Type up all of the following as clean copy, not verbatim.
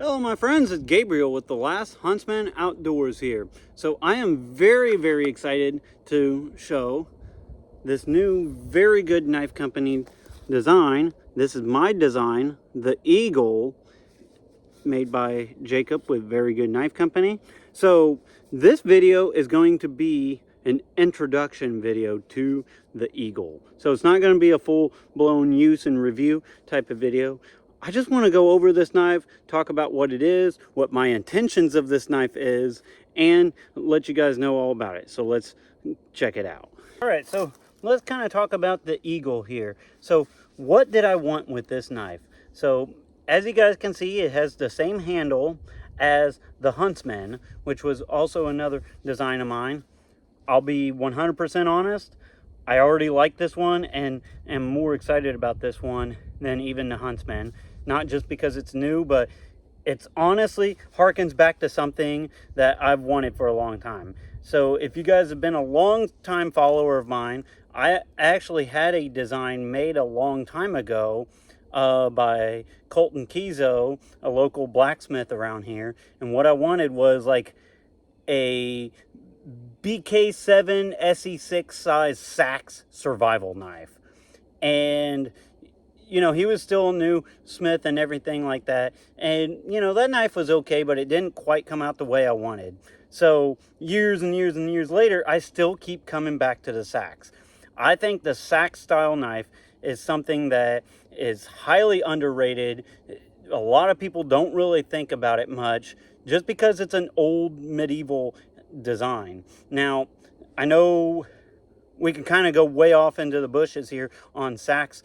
Hello my friends, it's Gabriel with The Last Huntsman Outdoors here. So I am very excited to show this new very good knife company design. This is my design, the Eagle, made by Jacob with Very Good Knife Company. So this video is going to be an introduction video to the Eagle. So it's not going to be a full-blown use and review type of video. I just want to go over this knife, talk about what it is, what my intentions of this knife is, and let you guys know all about it. So let's check it out. All right, so let's kind of talk about the Eagle here. So what did I want with this knife? So as you guys can see, it has the same handle as the Huntsman, which was also another design of mine. I'll be 100% honest, I already like this one and am more excited about this one than even the Huntsman. Not just because it's new, but it's honestly harkens back to something that I've wanted for a long time. So if you guys have been a long time follower of mine, I actually had a design made a long time ago by Colton Kizo, a local blacksmith around here. And what I wanted was like a BK7 SE6 size Sachs survival knife. And you know, he was still a new smith and everything like that. And, you know, that knife was okay, but it didn't quite come out the way I wanted. So years and years and years later, I still keep coming back to the Sachs. I think the Sachs style knife is something that is highly underrated. A lot of people don't really think about it much just because it's an old medieval design. Now, I know we can kind of go way off into the bushes here on Sachs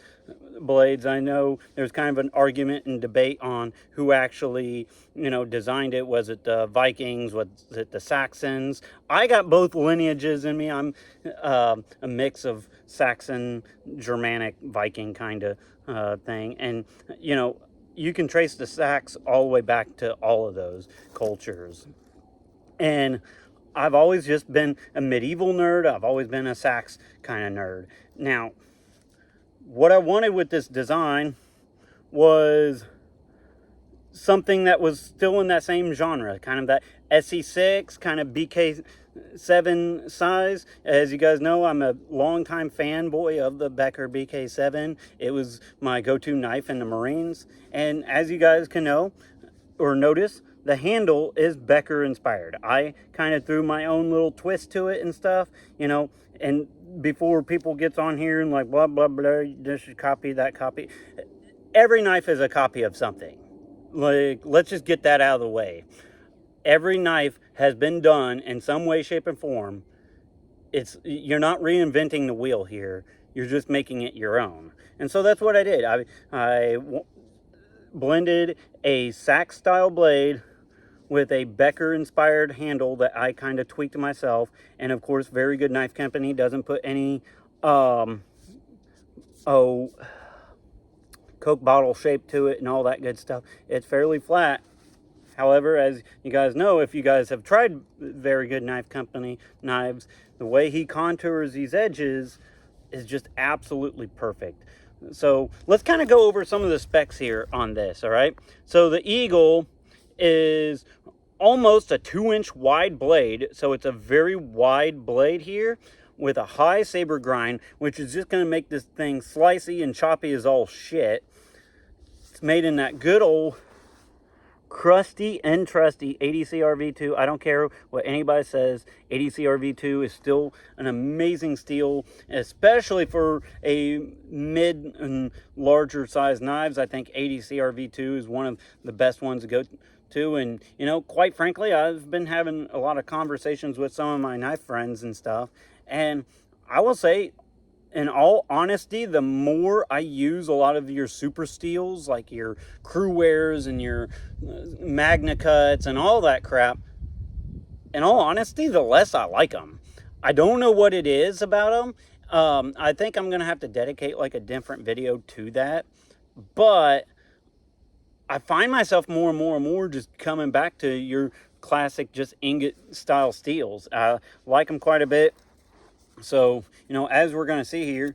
blades. I know there's kind of an argument and debate on who actually, you know, designed it. Was it the Vikings? Was it the Saxons? I got both lineages in me. I'm a mix of Saxon, Germanic, Viking kind of thing. And, you know, you can trace the Sachs all the way back to all of those cultures. And I've always just been a medieval nerd. I've always been a Sachs kind of nerd. Now, what I wanted with this design was something that was still in that same genre, kind of that SE6, kind of BK7 size. As you guys know, I'm a longtime fanboy of the Becker BK7. It was my go-to knife in the Marines. And as you guys can know or notice, the handle is Becker inspired. I kind of threw my own little twist to it and stuff, you know, and before people gets on here and like blah blah blah, this should copy, that copy. Every knife is a copy of something. Like, let's just get that out of the way. Every knife has been done in some way, shape, and form. You're not reinventing the wheel here. You're just making it your own. And so that's what I did. I blended a Sachs style blade with a Becker inspired handle that I kind of tweaked myself. And of course, Very Good Knife Company doesn't put any Coke bottle shape to it and all that good stuff. It's fairly flat. However, as you guys know, if you guys have tried Very Good Knife Company knives, the way he contours these edges is just absolutely perfect. So let's kind of go over some of the specs here on this, all right? So the Eagle is almost a 2-inch wide blade, so it's a very wide blade here with a high saber grind, which is just going to make this thing slicey and choppy as all shit. It's made in that good old crusty and trusty 80CR V2. I don't care what anybody says, 80CR V2 is still an amazing steel, especially for a mid and larger size knives. I think 80CR V2 is one of the best ones to go to. And, you know, quite frankly, I've been having a lot of conversations with some of my knife friends and stuff, and I will say, in all honesty, the more I use a lot of your super steels, like your Crewwares and your Magna Cuts and all that crap, in all honesty, the less I like them. I don't know what it is about them. I think I'm going to have to dedicate like a different video to that. But I find myself more and more just coming back to your classic just ingot style steels. I like them quite a bit. So, you know, as we're going to see here,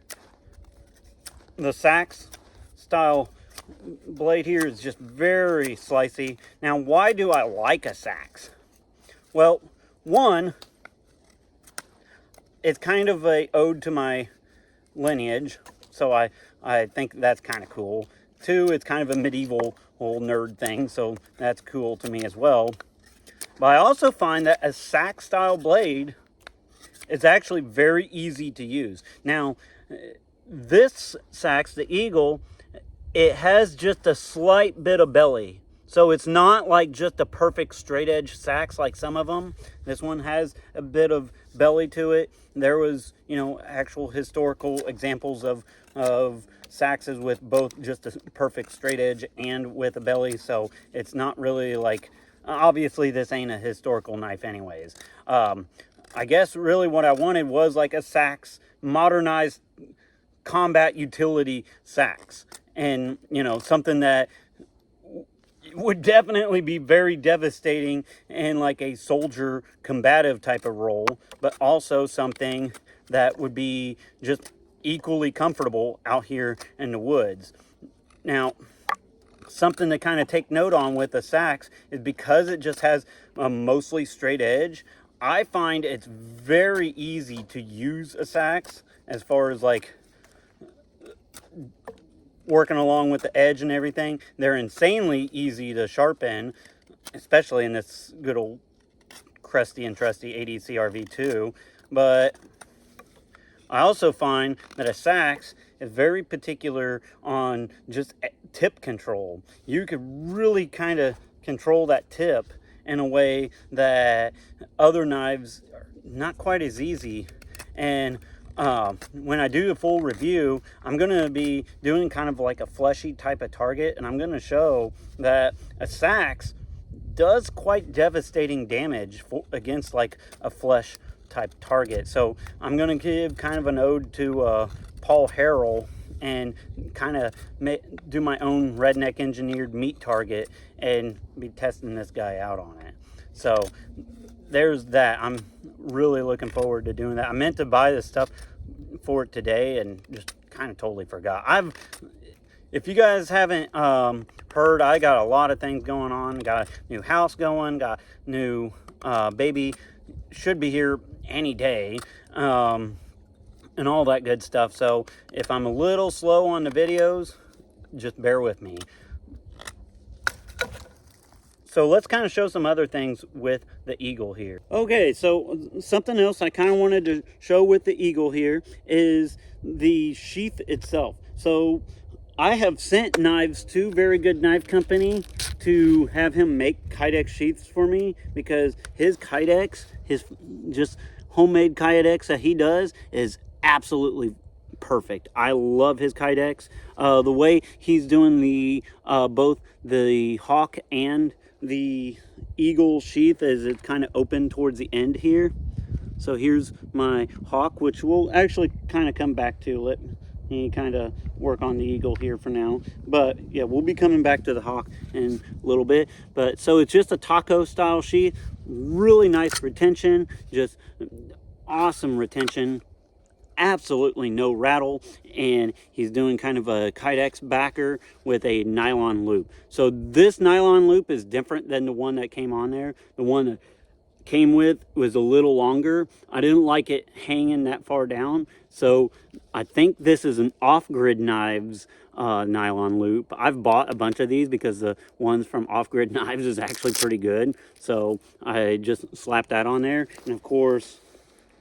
the Sachs style blade here is just very slicey. Now, why do I like a sax? Well, one, it's kind of a ode to my lineage, so I think that's kind of cool. Two, it's kind of a medieval old nerd thing, so that's cool to me as well. But I also find that a sax style blade is actually very easy to use. Now, this sax, the Eagle, it has just a slight bit of belly. So it's not like just a perfect straight edge sax like some of them. This one has a bit of belly to it. There was, actual historical examples of saxes with both just a perfect straight edge and with a belly. So it's not really like, obviously this ain't a historical knife anyways. I guess really what I wanted was like a sax, modernized combat utility sax. And, something that would definitely be very devastating in like a soldier combative type of role, but also something that would be just equally comfortable out here in the woods. Now, something to kind of take note on with the sax is because it just has a mostly straight edge, I find it's very easy to use a sax as far as like working along with the edge and everything. They're insanely easy to sharpen, especially in this good old crusty and trusty 80 CRV2. But I also find that a sax is very particular on just tip control. You could really kind of control that tip in a way that other knives are not quite as easy. And when I do the full review, I'm going to be doing kind of like a fleshy type of target, and I'm going to show that a sax does quite devastating damage against like a flesh type target. So I'm going to give kind of an ode to Paul Harrell and kind of do my own redneck engineered meat target and be testing this guy out on it. So there's that. I'm really looking forward to doing that. I meant to buy this stuff for it today and just kind of totally forgot. If you guys haven't heard, I got a lot of things going on. Got a new house going, got new baby, should be here any day, and all that good stuff. So if I'm a little slow on the videos, just bear with me. So let's kind of show some other things with the Eagle here. Okay, so something else I kind of wanted to show with the Eagle here is the sheath itself. So I have sent knives to Very Good Knife Company to have him make Kydex sheaths for me, because his Kydex, his just homemade Kydex that he does is absolutely perfect. I love his Kydex. The way he's doing the both the Hawk and the Eagle sheath is it's kind of open towards the end here. So here's my Hawk, which we'll actually kind of come back to. Let me kind of work on the Eagle here for now. But yeah, we'll be coming back to the Hawk in a little bit. But so it's just a taco style sheath. Really nice retention, just awesome retention. Absolutely no rattle, and he's doing kind of a Kydex backer with a nylon loop. So this nylon loop is different than the one that came on there. The one that came with was a little longer. I didn't like it hanging that far down, so I think this is an Off-Grid Knives nylon loop. I've bought a bunch of these because the ones from Off-Grid Knives is actually pretty good, so I just slapped that on there. And of course,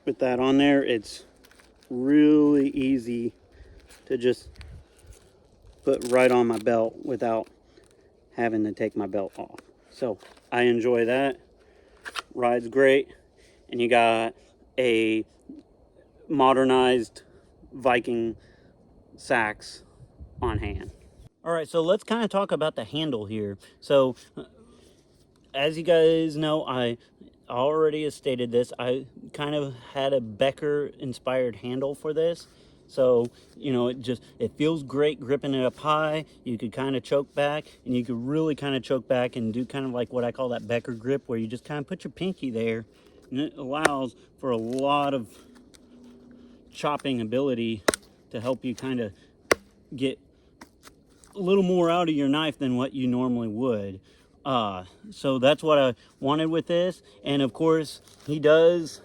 with that on there, it's really easy to just put right on my belt without having to take my belt off. So I enjoy that. Rides great, and you got a modernized Viking sax on hand. All right, so let's kind of talk about the handle here. So as you guys know, I already have stated this, I kind of had a Becker inspired handle for this. So, it feels great gripping it up high. You could kind of choke back, and you could really kind of choke back and do kind of like what I call that Becker grip, where you just kind of put your pinky there, and it allows for a lot of chopping ability to help you kind of get a little more out of your knife than what you normally would. So that's what I wanted with this. And of course, he does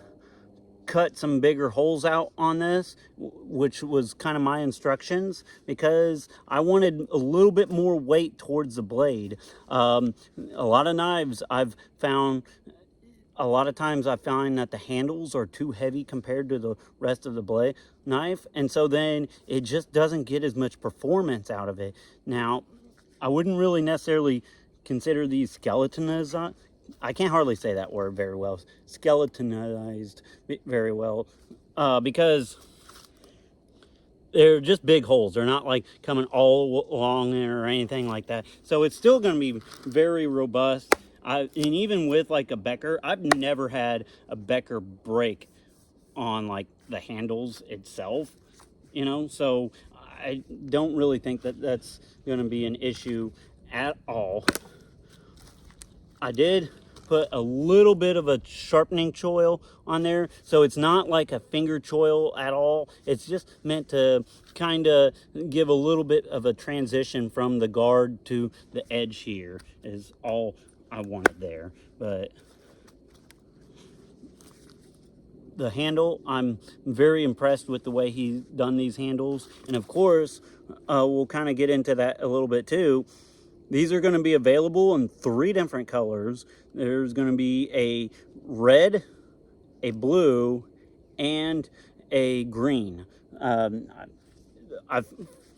cut some bigger holes out on this, which was kind of my instructions, because I wanted a little bit more weight towards the blade. A lot of knives I've found, a lot of times I find that the handles are too heavy compared to the rest of the blade knife, and so then it just doesn't get as much performance out of it. Now, I wouldn't really necessarily consider these skeletonized. I can't hardly say that word very well. Skeletonized very well, because they're just big holes. They're not like coming all along there or anything like that. So it's still going to be very robust. And even with like a Becker, I've never had a Becker break on like the handles itself, you know, so I don't really think that that's going to be an issue at all. I did put a little bit of a sharpening choil on there, so it's not like a finger choil at all. It's just meant to kind of give a little bit of a transition from the guard to the edge here is all I wanted there. But the handle, I'm very impressed with the way he's done these handles. And of course, we'll kind of get into that a little bit too. These are going to be available in 3 different colors. There's going to be a red, a blue, and a green. I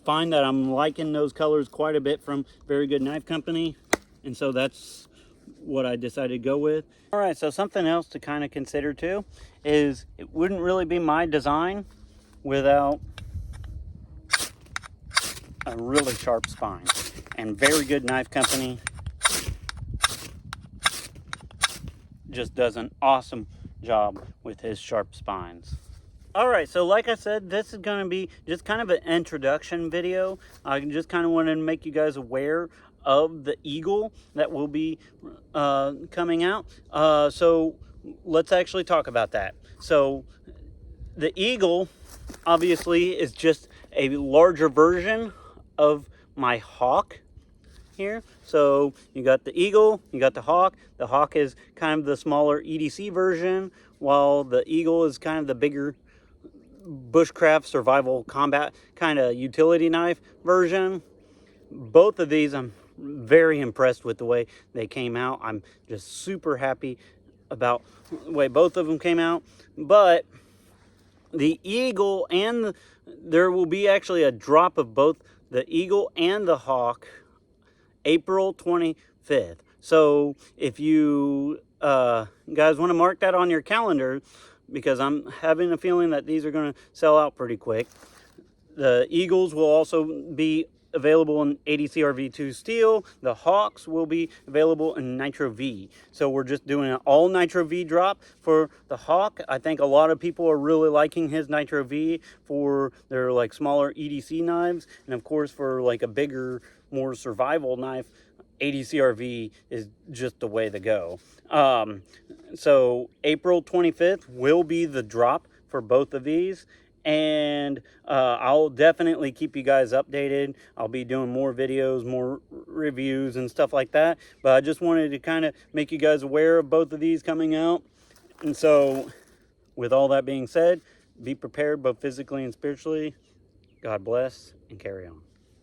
find that I'm liking those colors quite a bit from Very Good Knife Company, and so that's what I decided to go with. All right, so something else to kind of consider too is it wouldn't really be my design without a really sharp spine. And Very Good Knife Company just does an awesome job with his sharp spines. All right, so like I said, this is going to be just kind of an introduction video. I just kind of wanted to make you guys aware of the Eagle that will be coming out. So let's actually talk about that. So the Eagle obviously is just a larger version of my Hawk here. So you got the Eagle, you got the Hawk. The Hawk is kind of the smaller EDC version, while the Eagle is kind of the bigger bushcraft survival combat kind of utility knife version. Both of these I'm very impressed with the way they came out. I'm just super happy about the way both of them came out. But the Eagle and there will be actually a drop of both the Eagle and the Hawk April 25th. So if you guys want to mark that on your calendar, because I'm having a feeling that these are going to sell out pretty quick. The Eagles will also be available in ADCR V2 steel. The Hawks will be available in Nitro V. So we're just doing an all Nitro V drop for the Hawk. I think a lot of people are really liking his Nitro V for their like smaller EDC knives. And of course for like a bigger, more survival knife, ADCR V is just the way to go. So April 25th will be the drop for both of these. And I'll definitely keep you guys updated. I'll be doing more videos, more reviews and stuff like that. But I just wanted to kind of make you guys aware of both of these coming out. And so with all that being said, be prepared both physically and spiritually. God bless and carry on.